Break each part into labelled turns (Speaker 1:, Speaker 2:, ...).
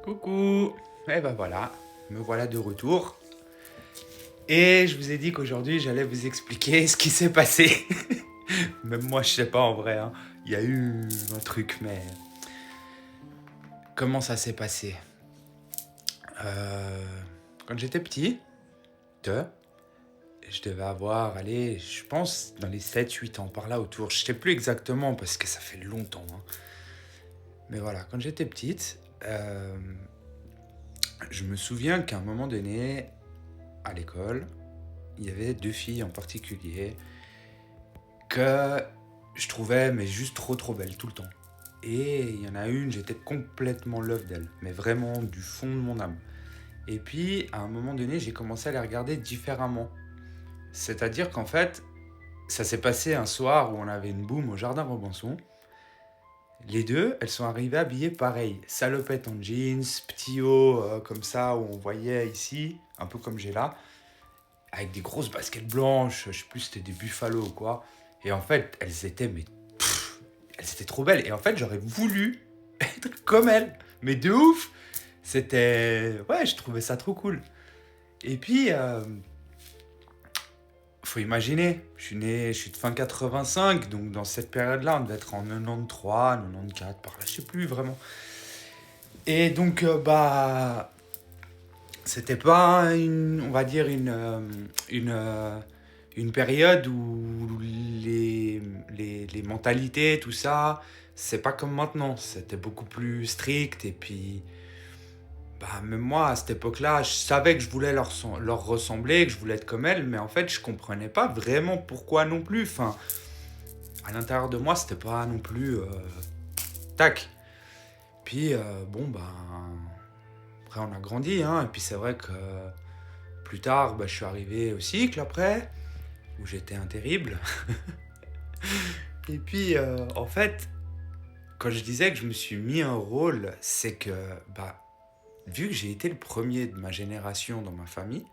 Speaker 1: Coucou. Et ben voilà, me voilà de retour. Et je vous ai dit qu'aujourd'hui j'allais vous expliquer ce qui s'est passé. Même moi je sais pas en vrai, hein. Il y a eu un truc, mais comment ça s'est passé? Euh, Quand j'étais petit, de- je devais avoir, allez, je pense dans les 7 8 ans par là autour. Je sais plus exactement parce que ça fait longtemps, hein. Mais voilà, quand j'étais petite, je me souviens qu'à un moment donné, à l'école, il y avait deux filles en particulier que je trouvais mais juste trop belles tout le temps. Et il y en a une, j'étais complètement love d'elle, mais vraiment du fond de mon âme. Et puis, à un moment donné, j'ai commencé à les regarder différemment. C'est-à-dire qu'en fait, ça s'est passé un soir où on avait une boum au jardin Robinson. Les deux, elles sont arrivées habillées pareil. Salopette en jeans, petit haut comme ça, où on voyait ici, un peu comme j'ai là, avec des grosses baskets blanches, je sais plus si c'était des Buffalo ou quoi. Et en fait, elles étaient trop belles. Et en fait, j'aurais voulu être comme elles. Mais de ouf. C'était... Ouais, je trouvais ça trop cool. Et puis, faut imaginer, je suis de fin 85, donc dans cette période-là, on devait être en 93, 94, par là, je sais plus vraiment. Et donc, c'était pas on va dire une période où les mentalités, tout ça, c'est pas comme maintenant. C'était beaucoup plus strict. Et puis, même moi, à cette époque-là, je savais que je voulais leur ressembler, que je voulais être comme elles, mais en fait, je comprenais pas vraiment pourquoi non plus. Enfin, à l'intérieur de moi, c'était pas non plus tac. Puis, après, on a grandi, hein, et puis c'est vrai que plus tard, je suis arrivé au cycle après, où j'étais un terrible. Et puis, en fait, quand je disais que je me suis mis un rôle, c'est que, vu que j'ai été le premier de ma génération dans ma famille,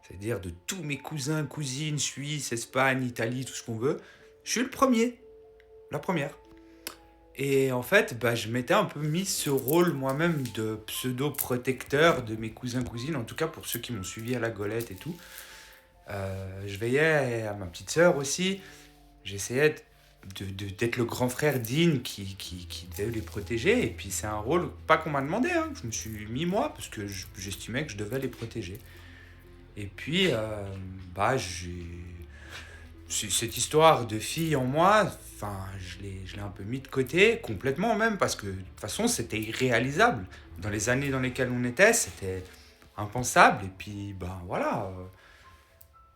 Speaker 1: c'est-à-dire de tous mes cousins, cousines, Suisse, Espagne, Italie, tout ce qu'on veut, je suis le premier, la première. Et en fait, je m'étais un peu mis ce rôle moi-même de pseudo-protecteur de mes cousins, cousines, en tout cas pour ceux qui m'ont suivi à la Golette et tout. Je veillais à ma petite sœur aussi. J'essayais d'être le grand frère digne qui devait les protéger. Et puis c'est un rôle, pas qu'on m'a demandé, hein. Je me suis mis moi parce que j'estimais que je devais les protéger. Et puis, j'ai... Cette histoire de fille en moi, enfin, je l'ai un peu mis de côté, complètement même, parce que de toute façon, c'était irréalisable. Dans les années dans lesquelles on était, c'était impensable. Et puis, voilà,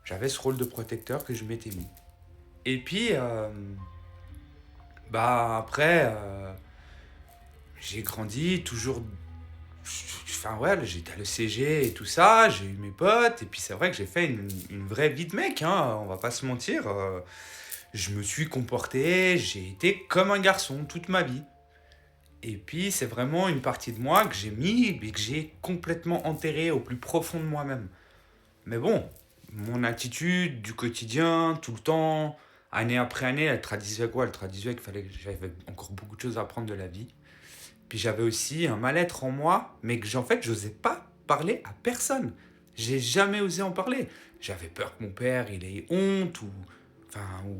Speaker 1: j'avais ce rôle de protecteur que je m'étais mis. Et puis, après, j'ai grandi, toujours. Enfin, ouais, j'étais à l'ECG et tout ça, j'ai eu mes potes, et puis c'est vrai que j'ai fait une vraie vie de mec, hein, on va pas se mentir. Je me suis comporté, j'ai été comme un garçon toute ma vie. Et puis, c'est vraiment une partie de moi que j'ai mis et que j'ai complètement enterré au plus profond de moi-même. Mais bon, mon attitude du quotidien, tout le temps, année après année, elle traduisait quoi? Elle traduisait qu'il fallait que j'avais encore beaucoup de choses à apprendre de la vie. Puis j'avais aussi un mal-être en moi, mais que en fait, j'osais pas parler à personne. J'ai jamais osé en parler. J'avais peur que mon père, il ait honte, ou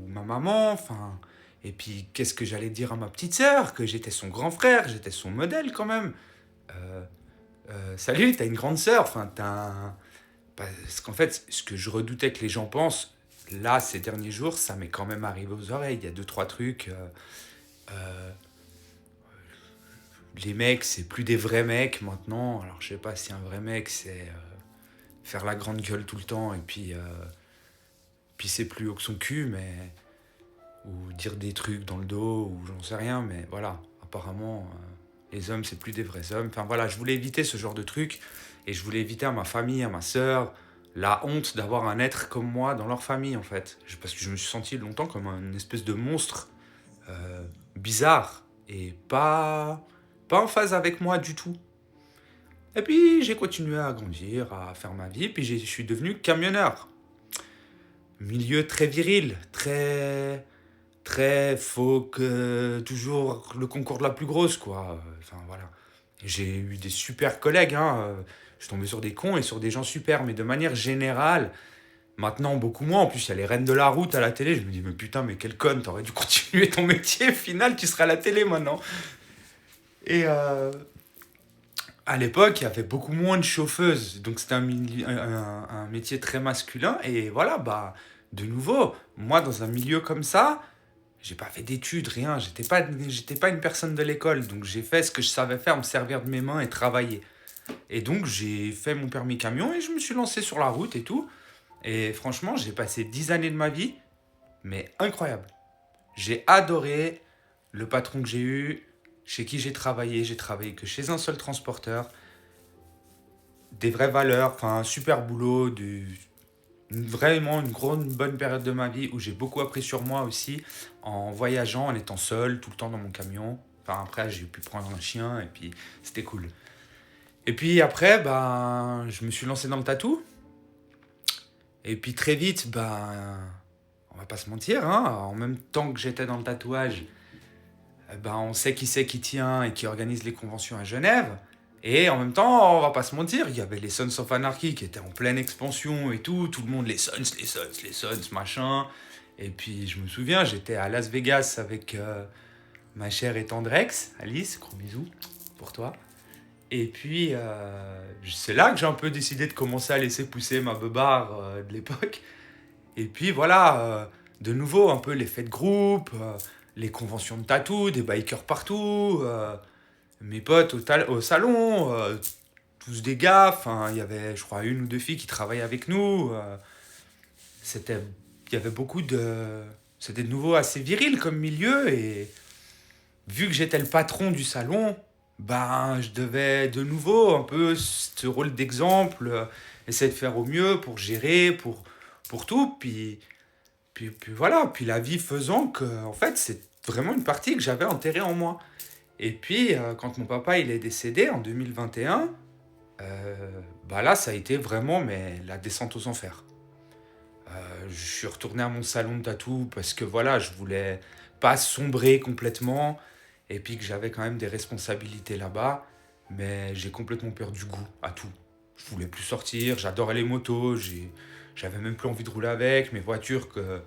Speaker 1: ma maman, enfin... Et puis, qu'est-ce que j'allais dire à ma petite sœur? Que j'étais son grand frère, j'étais son modèle quand même. Euh, Salut, t'as une grande sœur, enfin, parce qu'en fait, ce que je redoutais que les gens pensent, là, ces derniers jours, ça m'est quand même arrivé aux oreilles. Il y a deux, trois trucs. Euh, les mecs, c'est plus des vrais mecs maintenant. Alors, je sais pas si un vrai mec, c'est faire la grande gueule tout le temps et puis pisser plus haut que son cul, mais. Ou dire des trucs dans le dos, ou j'en sais rien, mais voilà. Apparemment, les hommes, c'est plus des vrais hommes. Enfin, voilà, je voulais éviter ce genre de trucs et je voulais éviter à ma famille, à ma sœur, la honte d'avoir un être comme moi dans leur famille, en fait. Parce que je me suis senti longtemps comme une espèce de monstre euh, bizarre et pas en phase avec moi du tout. Et puis j'ai continué à grandir, à faire ma vie, puis je suis devenu camionneur. Milieu très viril, très faut que toujours le concours de la plus grosse, quoi. Enfin voilà. J'ai eu des super collègues, hein. Je suis tombé sur des cons et sur des gens super, mais de manière générale, maintenant beaucoup moins. En plus, il y a les reines de la route à la télé. Je me dis, mais putain, mais quelle conne, t'aurais dû continuer ton métier. Au final, tu seras à la télé maintenant. Et à l'époque, il y avait beaucoup moins de chauffeuses. Donc, c'était un métier très masculin. Et voilà, bah, de nouveau, moi, dans un milieu comme ça, j'ai pas fait d'études, rien. J'étais pas une personne de l'école. Donc, j'ai fait ce que je savais faire, me servir de mes mains et travailler. Et donc, j'ai fait mon permis camion et je me suis lancé sur la route et tout. Et franchement, j'ai passé 10 années de ma vie, mais incroyable. J'ai adoré le patron que j'ai eu, chez qui j'ai travaillé. J'ai travaillé que chez un seul transporteur. Des vraies valeurs, enfin, un super boulot, vraiment une grande, bonne période de ma vie où j'ai beaucoup appris sur moi aussi en voyageant, en étant seul, tout le temps dans mon camion. Enfin, après, j'ai pu prendre un chien et puis c'était cool. Et puis après, ben, je me suis lancé dans le tatou. Et puis très vite, ben, on va pas se mentir, hein, en même temps que j'étais dans le tatouage, ben, on sait qui c'est qui tient et qui organise les conventions à Genève. Et en même temps, on va pas se mentir, il y avait les Sons of Anarchy qui étaient en pleine expansion et tout le monde, les Sons, machin. Et puis je me souviens, j'étais à Las Vegas avec ma chère et tendre ex, Alice, gros bisous pour toi. Et puis, c'est là que j'ai un peu décidé de commencer à laisser pousser ma beubare de l'époque. Et puis voilà, de nouveau, un peu l'effet de groupe, les conventions de tatou, des bikers partout, mes potes au salon, tous des gars. Enfin, il y avait, je crois, une ou deux filles qui travaillaient avec nous. C'était, il y avait beaucoup de... C'était de nouveau assez viril comme milieu. Et vu que j'étais le patron du salon, ben, je devais de nouveau un peu ce rôle d'exemple, essayer de faire au mieux pour gérer, pour tout. Puis voilà, puis la vie faisant que, en fait, c'est vraiment une partie que j'avais enterrée en moi. Et puis, quand mon papa il est décédé en 2021, bah là, ça a été vraiment mais, la descente aux enfers. Je suis retourné à mon salon de tatou parce que voilà, je voulais pas sombrer complètement et puis que j'avais quand même des responsabilités là-bas, mais j'ai complètement perdu goût à tout. Je voulais plus sortir, j'adorais les motos, j'avais même plus envie de rouler avec, mes voitures que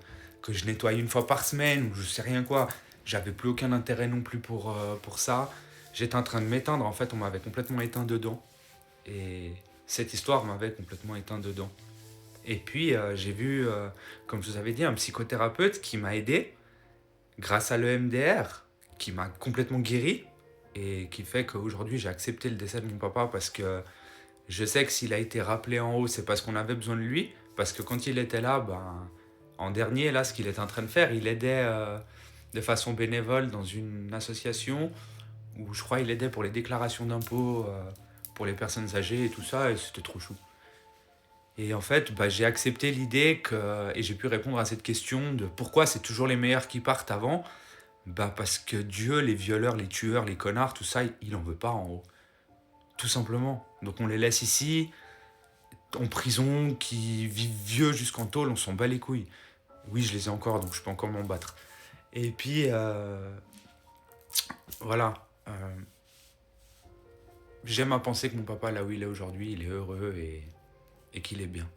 Speaker 1: je nettoyais une fois par semaine ou je sais rien quoi. J'avais plus aucun intérêt non plus pour ça. J'étais en train de m'éteindre, en fait, on m'avait complètement éteint dedans. Et cette histoire m'avait complètement éteint dedans. Et puis, j'ai vu, comme je vous avais dit, un psychothérapeute qui m'a aidé grâce à l'EMDR, qui m'a complètement guéri et qui fait qu'aujourd'hui, j'ai accepté le décès de mon papa parce que je sais que s'il a été rappelé en haut, c'est parce qu'on avait besoin de lui. Parce que quand il était là, ben, en dernier, là, ce qu'il était en train de faire, il aidait de façon bénévole dans une association où je crois il aidait pour les déclarations d'impôts pour les personnes âgées et tout ça, et c'était trop chou. Et en fait, bah, j'ai accepté l'idée que, et j'ai pu répondre à cette question de pourquoi c'est toujours les meilleurs qui partent avant. Bah parce que Dieu, les violeurs, les tueurs, les connards, tout ça, il en veut pas en haut. Tout simplement. Donc on les laisse ici, en prison, qui vivent vieux jusqu'en tôle, on s'en bat les couilles. Oui, je les ai encore, donc je peux encore m'en battre. Et puis, voilà. J'aime à penser que mon papa, là où il est aujourd'hui, il est heureux et qu'il est bien.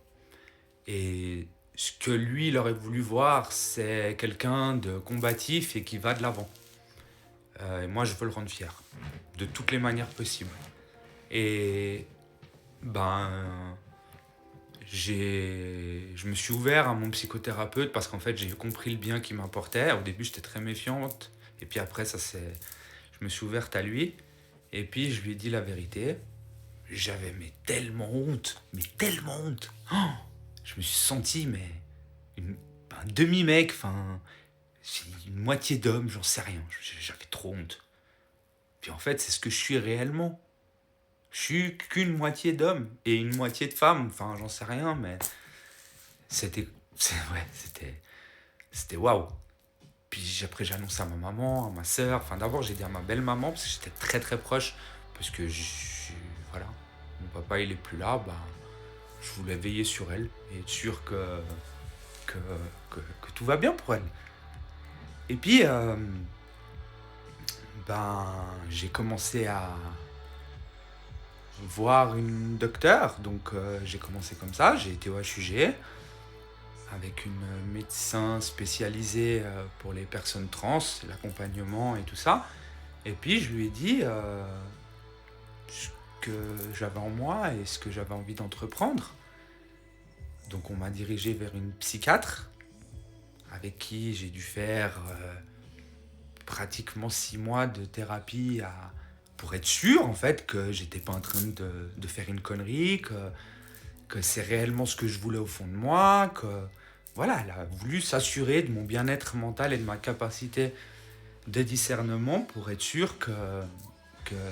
Speaker 1: Et ce que lui, il aurait voulu voir, c'est quelqu'un de combatif et qui va de l'avant. Et moi, je veux le rendre fier, de toutes les manières possibles. Et ben, je me suis ouvert à mon psychothérapeute parce qu'en fait, j'ai compris le bien qu'il m'apportait. Au début, j'étais très méfiante. Et puis après, je me suis ouverte à lui. Et puis, je lui ai dit la vérité. J'avais mais tellement honte. Mais tellement honte. Oh, je me suis senti, mais un demi-mec, enfin, une moitié d'homme, j'en sais rien. J'avais trop honte. Puis en fait, c'est ce que je suis réellement. Je suis qu'une moitié d'homme et une moitié de femme. Enfin, j'en sais rien, mais c'était, ouais, c'était waouh. Puis après, j'ai annoncé à ma maman, à ma sœur. Enfin, d'abord, j'ai dit à ma belle-maman parce que j'étais très très proche. Parce que, voilà, mon papa, il est plus là. Bah, je voulais veiller sur elle et être sûr que, que tout va bien pour elle. Et puis, ben, j'ai commencé à voir une docteure. Donc j'ai commencé comme ça, j'ai été au HUG avec une médecin spécialisée pour les personnes trans, l'accompagnement et tout ça. Et puis je lui ai dit ce que j'avais en moi et ce que j'avais envie d'entreprendre. Donc on m'a dirigé vers une psychiatre avec qui j'ai dû faire pratiquement 6 mois de thérapie pour être sûr en fait que j'étais pas en train de faire une connerie, que c'est réellement ce que je voulais au fond de moi, que voilà, elle a voulu s'assurer de mon bien-être mental et de ma capacité de discernement pour être sûr que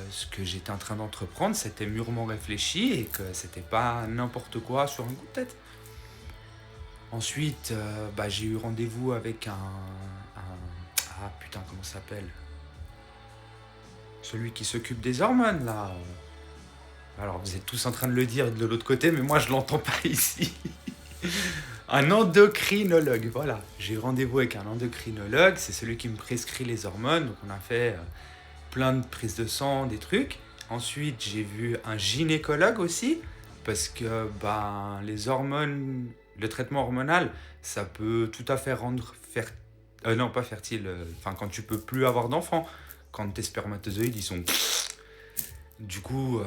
Speaker 1: ce que j'étais en train d'entreprendre, c'était mûrement réfléchi et que c'était pas n'importe quoi sur un coup de tête. Ensuite, j'ai eu rendez-vous avec ah putain, comment ça s'appelle? Celui qui s'occupe des hormones, là. Alors, vous êtes tous en train de le dire de l'autre côté, mais moi, je l'entends pas ici. Un endocrinologue, voilà. J'ai eu rendez-vous avec un endocrinologue, c'est celui qui me prescrit les hormones. Donc, on a fait plein de prises de sang, des trucs. Ensuite, j'ai vu un gynécologue aussi, parce que les hormones, le traitement hormonal, ça peut tout à fait rendre fertile. Non, pas fertile, quand tu peux plus avoir d'enfants, quand tes spermatozoïdes, ils sont... Du coup,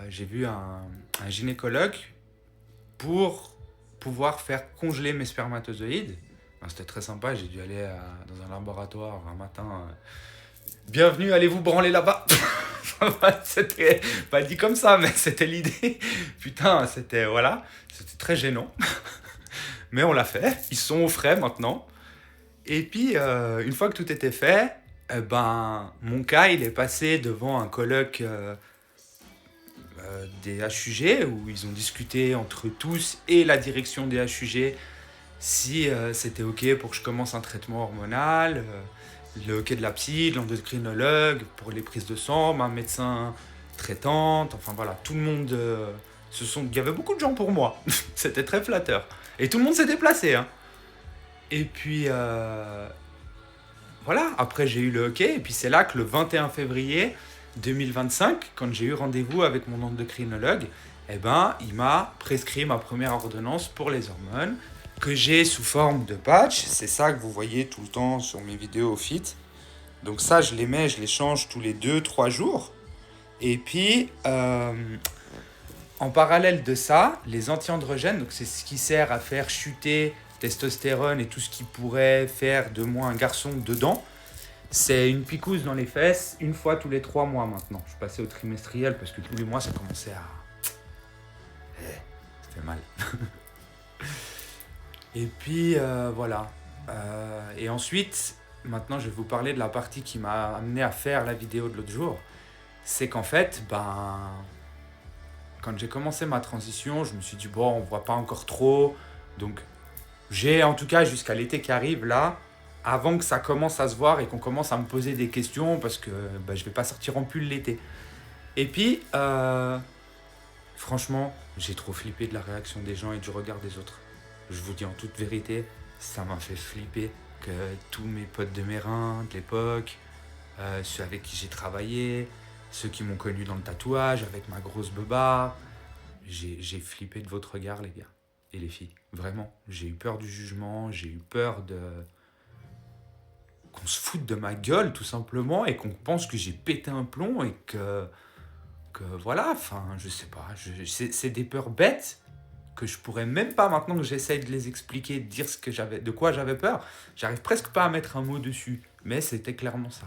Speaker 1: j'ai vu un gynécologue pour pouvoir faire congeler mes spermatozoïdes. C'était très sympa, j'ai dû aller dans un laboratoire un matin. Bienvenue, allez vous branler là-bas. C'était pas dit comme ça, mais c'était l'idée. Putain, c'était très gênant. Mais on l'a fait, ils sont au frais maintenant. Et puis, une fois que tout était fait, mon cas, il est passé devant un colloque des HUG où ils ont discuté entre tous et la direction des HUG si c'était OK pour que je commence un traitement hormonal, le OK de la psy, de l'endocrinologue, pour les prises de sang, ma médecin traitante, enfin voilà, tout le monde... il y avait beaucoup de gens pour moi, c'était très flatteur. Et tout le monde s'est déplacé, hein. Et puis, voilà, après j'ai eu le OK, et puis c'est là que le 21 février 2025, quand j'ai eu rendez-vous avec mon endocrinologue, il m'a prescrit ma première ordonnance pour les hormones, que j'ai sous forme de patch. C'est ça que vous voyez tout le temps sur mes vidéos au fit. Donc ça, je les mets, je les change tous les 2-3 jours. Et puis, en parallèle de ça, les anti-androgènes, donc c'est ce qui sert à faire chuter testostérone et tout ce qui pourrait faire de moi un garçon dedans. C'est une picouse dans les fesses, une fois tous les 3 mois maintenant. Je passais au trimestriel parce que tous les mois ça commençait à... ça fait mal. Et puis voilà. Et ensuite, maintenant je vais vous parler de la partie qui m'a amené à faire la vidéo de l'autre jour. C'est qu'en fait, quand j'ai commencé ma transition, je me suis dit, bon, on voit pas encore trop. Donc j'ai en tout cas jusqu'à l'été qui arrive là, avant que ça commence à se voir et qu'on commence à me poser des questions parce que je vais pas sortir en pull l'été. Et puis, franchement, j'ai trop flippé de la réaction des gens et du regard des autres. Je vous dis en toute vérité, ça m'a fait flipper que tous mes potes de Mérin de l'époque, ceux avec qui j'ai travaillé, ceux qui m'ont connu dans le tatouage avec ma grosse beubare, j'ai flippé de votre regard les gars et les filles. Vraiment, j'ai eu peur du jugement, j'ai eu peur qu'on se foute de ma gueule tout simplement et qu'on pense que j'ai pété un plomb et que voilà, je sais pas, c'est des peurs bêtes que je pourrais même pas, maintenant que j'essaye de les expliquer, de dire de quoi j'avais peur, j'arrive presque pas à mettre un mot dessus, mais c'était clairement ça.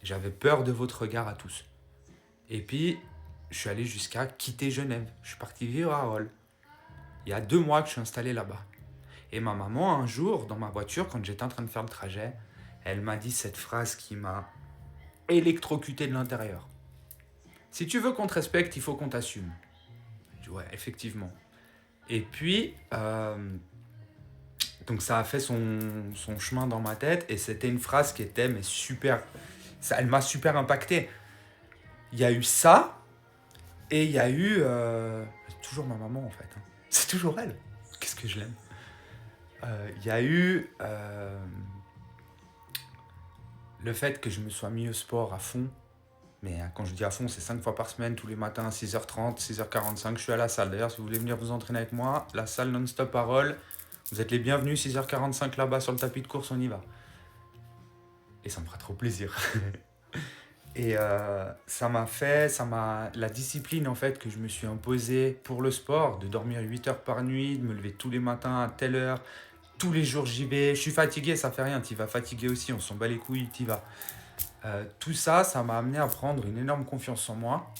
Speaker 1: J'avais peur de votre regard à tous. Et puis, je suis allé jusqu'à quitter Genève. Je suis parti vivre à Rolle. Il y a 2 mois que je suis installé là-bas. Et ma maman, un jour, dans ma voiture, quand j'étais en train de faire le trajet, elle m'a dit cette phrase qui m'a électrocuté de l'intérieur. Si tu veux qu'on te respecte, il faut qu'on t'assume. Je dis ouais, effectivement. Et puis, donc ça a fait son chemin dans ma tête et c'était une phrase qui était super... elle m'a super impacté. Il y a eu ça et il y a eu... toujours ma maman en fait. Hein. C'est toujours elle. Qu'est-ce que je l'aime. Il y a eu le fait que je me sois mis au sport à fond, Mais quand je dis à fond, c'est 5 fois par semaine, tous les matins, 6h30, 6h45, je suis à la salle. D'ailleurs, si vous voulez venir vous entraîner avec moi, la salle non-stop parole, vous êtes les bienvenus, 6h45 là-bas sur le tapis de course, on y va. Et ça me fera trop plaisir. Et la discipline en fait que je me suis imposée pour le sport, de dormir 8 heures par nuit, de me lever tous les matins à telle heure, tous les jours j'y vais, je suis fatigué, ça fait rien, t'y vas fatigué aussi, on s'en bat les couilles, t'y vas. Tout ça, ça m'a amené à prendre une énorme confiance en moi,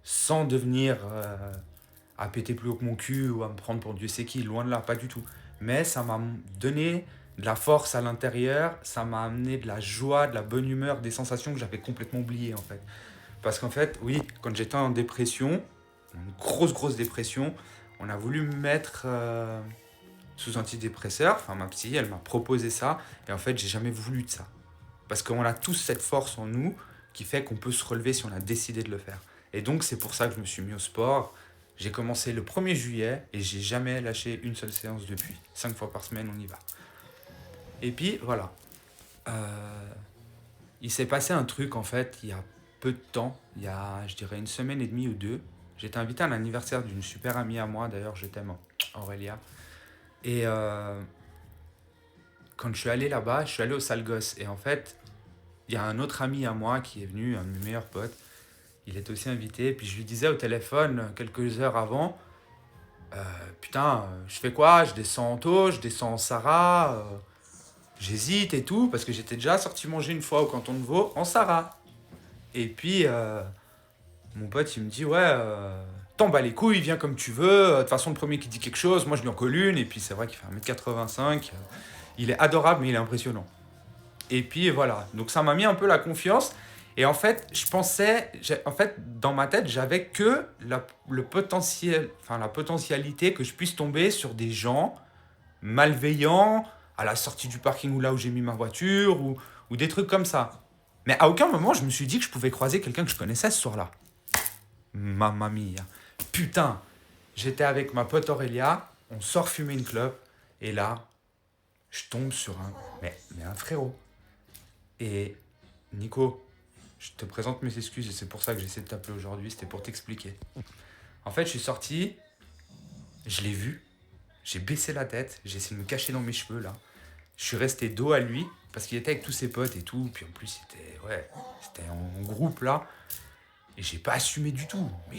Speaker 1: sans devenir à péter plus haut que mon cul ou à me prendre pour Dieu sait qui, loin de là, pas du tout. Mais ça m'a donné de la force à l'intérieur, ça m'a amené de la joie, de la bonne humeur, des sensations que j'avais complètement oubliées en fait. Parce qu'en fait, oui, quand j'étais en dépression, une grosse dépression, on a voulu me mettre sous antidépresseur, enfin ma psy, elle m'a proposé ça, et en fait, j'ai jamais voulu de ça. Parce qu'on a tous cette force en nous qui fait qu'on peut se relever si on a décidé de le faire. Et donc, c'est pour ça que je me suis mis au sport. J'ai commencé le 1er juillet et j'ai jamais lâché une seule séance depuis. 5 fois par semaine, on y va. Et puis, voilà. Il s'est passé un truc, en fait, il y a peu de temps. Il y a, je dirais, 1 semaine et demie ou 2. J'étais invité à l'anniversaire d'une super amie à moi. D'ailleurs, je t'aime, Aurélia. Et quand je suis allé là-bas, je suis allé au Sale Gosse. Et en fait, il y a un autre ami à moi qui est venu, un de mes meilleurs potes. Il était aussi invité. Puis je lui disais au téléphone, quelques heures avant, putain, je fais quoi? Je descends en taux, je descends en Sarah. J'hésite et tout, parce que j'étais déjà sorti manger une fois au canton de Vaud, en Sarah. Et puis, mon pote, il me dit, ouais, t'en bats les couilles, viens comme tu veux. De toute façon, le premier qui dit quelque chose, moi je lui en colle une. Et puis, c'est vrai qu'il fait 1m85. Il est adorable, mais il est impressionnant. Et puis, voilà. Donc, ça m'a mis un peu la confiance. Et en fait, dans ma tête, j'avais que le potentiel, enfin, la potentialité que je puisse tomber sur des gens malveillants à la sortie du parking ou là où j'ai mis ma voiture ou des trucs comme ça. Mais à aucun moment, je me suis dit que je pouvais croiser quelqu'un que je connaissais ce soir-là. Mamma mia. Putain, j'étais avec ma pote Aurélia, on sort fumer une clope, et là, je tombe sur mais un frérot. Et Nico, je te présente mes excuses et c'est pour ça que j'essaie de t'appeler aujourd'hui, c'était pour t'expliquer. En fait, je suis sorti, je l'ai vu, j'ai baissé la tête, j'ai essayé de me cacher dans mes cheveux là. Je suis resté dos à lui parce qu'il était avec tous ses potes et tout, puis en plus c'était en groupe là. Et j'ai pas assumé du tout. Mais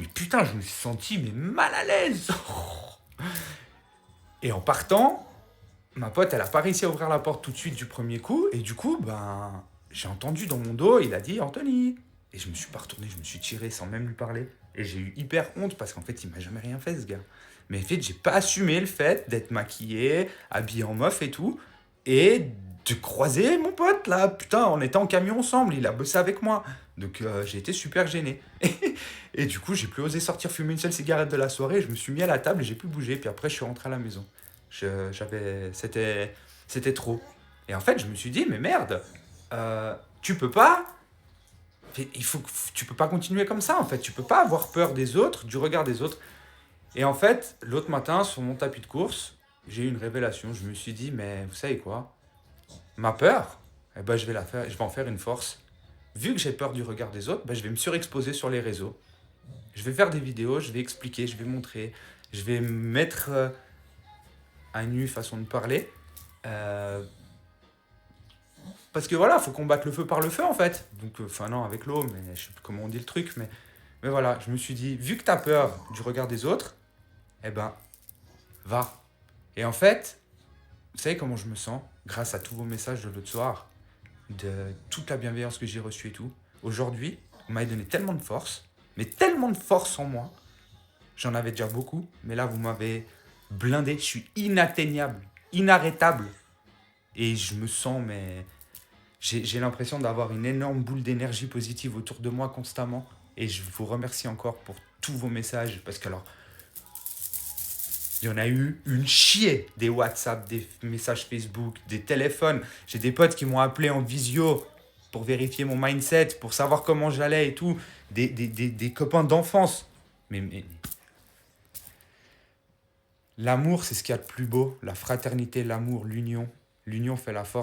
Speaker 1: putain, je me suis senti mal à l'aise. Et en partant, ma pote, elle a pas réussi à ouvrir la porte tout de suite du premier coup. Et du coup, j'ai entendu dans mon dos, il a dit Anthony. Et je me suis pas retourné, je me suis tiré sans même lui parler. Et j'ai eu hyper honte parce qu'en fait, il m'a jamais rien fait, ce gars. Mais en fait, j'ai pas assumé le fait d'être maquillé, habillé en meuf et tout. Et de croiser mon pote là. Putain, on était en camion ensemble, il a bossé avec moi. Donc j'ai été super gêné. Et du coup, j'ai plus osé sortir fumer une seule cigarette de la soirée. Je me suis mis à la table et j'ai plus bougé. Puis après, je suis rentré à la maison. C'était trop. Et en fait, je me suis dit, mais merde, tu peux pas. Tu peux pas continuer comme ça en fait. Tu peux pas avoir peur des autres, du regard des autres. Et en fait, l'autre matin, sur mon tapis de course, j'ai eu une révélation. Je me suis dit, mais vous savez quoi? Ma peur, eh ben, je vais en faire une force. Vu que j'ai peur du regard des autres, je vais me surexposer sur les réseaux. Je vais faire des vidéos, je vais expliquer, je vais montrer, je vais me mettre à nu, façon de parler. Parce que voilà, faut combattre le feu par le feu en fait. Donc, non, avec l'eau, mais je sais plus comment on dit le truc. Mais voilà, je me suis dit, vu que tu as peur du regard des autres, eh ben, va. Et en fait, vous savez comment je me sens grâce à tous vos messages de l'autre soir, de toute la bienveillance que j'ai reçue et tout. Aujourd'hui, vous m'avez donné tellement de force, mais tellement de force en moi. J'en avais déjà beaucoup, mais là, vous m'avez blindé. Je suis inatteignable, inarrêtable. Et je me sens, mais j'ai l'impression d'avoir une énorme boule d'énergie positive autour de moi constamment. Et je vous remercie encore pour tous vos messages, parce que alors, il y en a eu une chier, des WhatsApp, des messages Facebook, des téléphones. J'ai des potes qui m'ont appelé en visio pour vérifier mon mindset, pour savoir comment j'allais et tout. Des copains d'enfance. Mais l'amour, c'est ce qu'il y a de plus beau. La fraternité, l'amour, l'union. L'union fait la force.